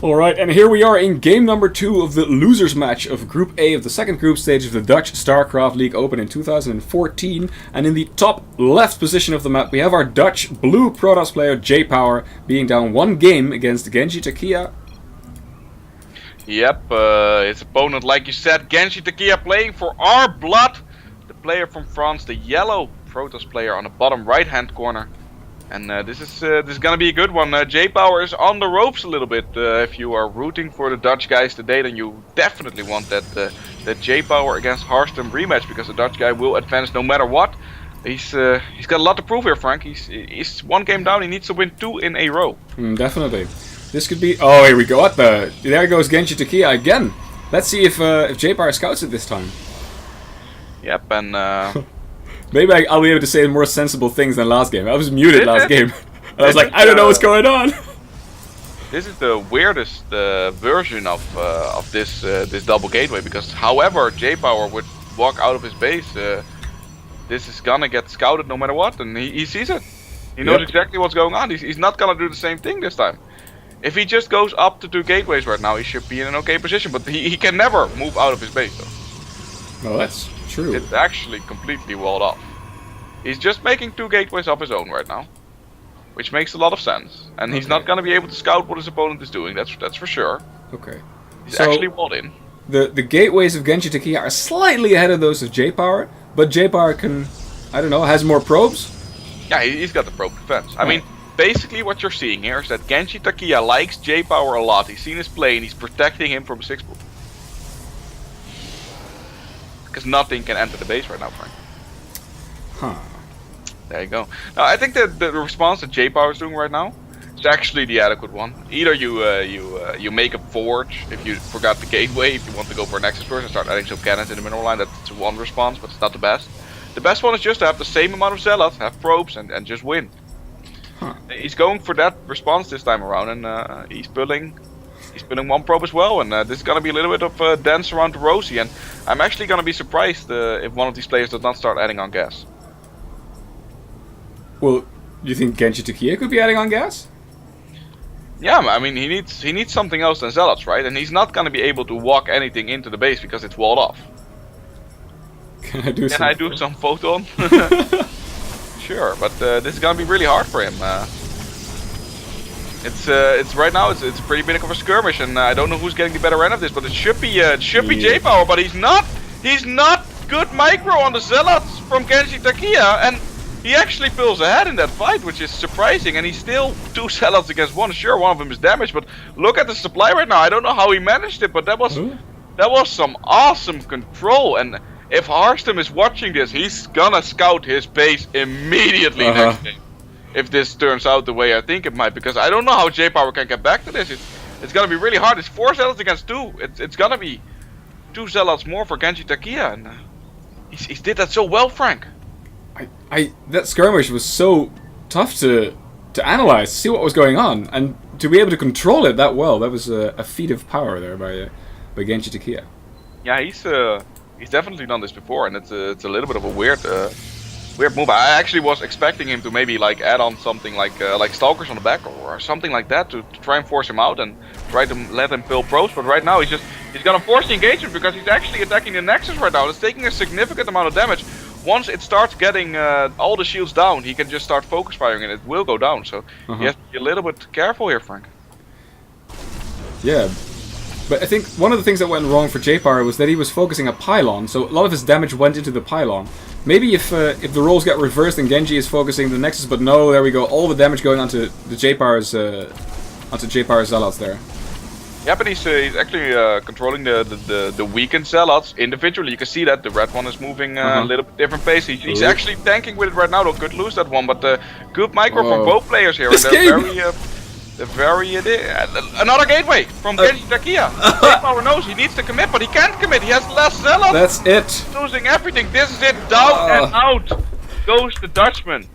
Alright, and here we are in game number 2 of the losers match of Group A of the second group stage of the Dutch StarCraft League Open in 2014. And in the top left position of the map we have our Dutch blue Protoss player JayPower being down one game against GenjiTakiya. Yep, his opponent, like you said, GenjiTakiya playing for our blood. The player from France, the yellow Protoss player on the bottom right hand corner. And this is gonna be a good one. JayPower is on the ropes a little bit. If you are rooting for the Dutch guys today, then you definitely want that JayPower against Harstem rematch, because the Dutch guy will advance no matter what. He's got a lot to prove here, Frank. He's one game down. He needs to win 2 in a row. Definitely. This could be. Oh, here we go. There goes GenjiTakiya again. Let's see if JayPower scouts it this time. Yep, and. Maybe I'll be able to say more sensible things than last game. I was muted last game. And I was like, I don't know what's going on. This is the weirdest version of this double gateway, because however JayPower would walk out of his base, this is gonna get scouted no matter what, and he sees it. He knows exactly what's going on. He's not gonna do the same thing this time. If he just goes up to 2 gateways right now, he should be in an okay position, but he can never move out of his base though. Well, that's true. It's actually completely walled off. He's just making 2 gateways of his own right now, which makes a lot of sense. And he's not gonna be able to scout what his opponent is doing. That's for sure. Okay. He's actually walled in. The gateways of GenjiTakiya are slightly ahead of those of JayPower, but JayPower can, I don't know, has more probes. Yeah, he's got the probe defense. I mean, basically what you're seeing here is that GenjiTakiya likes JayPower a lot. He's seen his play and he's protecting him from 6 move. Because nothing can enter the base right now, Frank. Huh. There you go. Now, I think that the response that JayPower is doing right now is actually the adequate one. Either you make a forge if you forgot the gateway, if you want to go for an Nexus burst and start adding some cannons in the mineral line. That's one response, but it's not the best. The best one is just to have the same amount of zealots, have probes, and just win. Huh. He's going for that response this time around, and he's pulling one probe as well, and this is gonna be a little bit of dance around the rosy, and I'm actually gonna be surprised if one of these players does not start adding on gas. Well, you think GenjiTakiya could be adding on gas? Yeah, I mean he needs something else than zealots, right? And he's not gonna be able to walk anything into the base because it's walled off. Can I do some photon? Sure, but this is gonna be really hard for him. It's right now it's a pretty big of a skirmish, and I don't know who's getting the better end of this, but it should be JayPower, but he's not good micro on the zealots from GenjiTakiya, and he actually pulls ahead in that fight, which is surprising, and he's still 2 zealots against 1. Sure, one of them is damaged, but look at the supply right now. I don't know how he managed it, but that was some awesome control, and if Harstem is watching this, he's gonna scout his base immediately next game. If this turns out the way I think it might, because I don't know how JayPower can get back to this. It's gonna be really hard. It's 4 zealots against 2. It's gonna be 2 zealots more for GenjiTakiya, and he did that so well, Frank. That skirmish was so tough to analyze, to see what was going on, and to be able to control it that well. That was a feat of power there by GenjiTakiya. Yeah, he's definitely done this before, and it's a little bit of a weird move. I actually was expecting him to maybe like add on something like Stalkers on the back or something like that to try and force him out and try to let him pill probes. But right now he's gonna force the engagement because he's actually attacking the Nexus right now. It's taking a significant amount of damage. Once it starts getting all the shields down, he can just start focus firing and it will go down. So he has to be a little bit careful here, Frank. Yeah. But I think one of the things that went wrong for JayPower was that he was focusing a pylon, so a lot of his damage went into the pylon. Maybe if the roles get reversed and Genji is focusing the Nexus, but no, there we go, all the damage going onto the JayPower's zealots there. Yeah, but he's actually controlling the weakened zealots individually. You can see that the red one is moving a little bit different pace. He's actually tanking with it right now. Though could lose that one, but good micro from both players here. Another gateway from GenjiTakiya. JayPower knows he needs to commit, but he can't commit. He has less zealots. That's it. Losing everything. This is it. Down and out goes the Dutchman.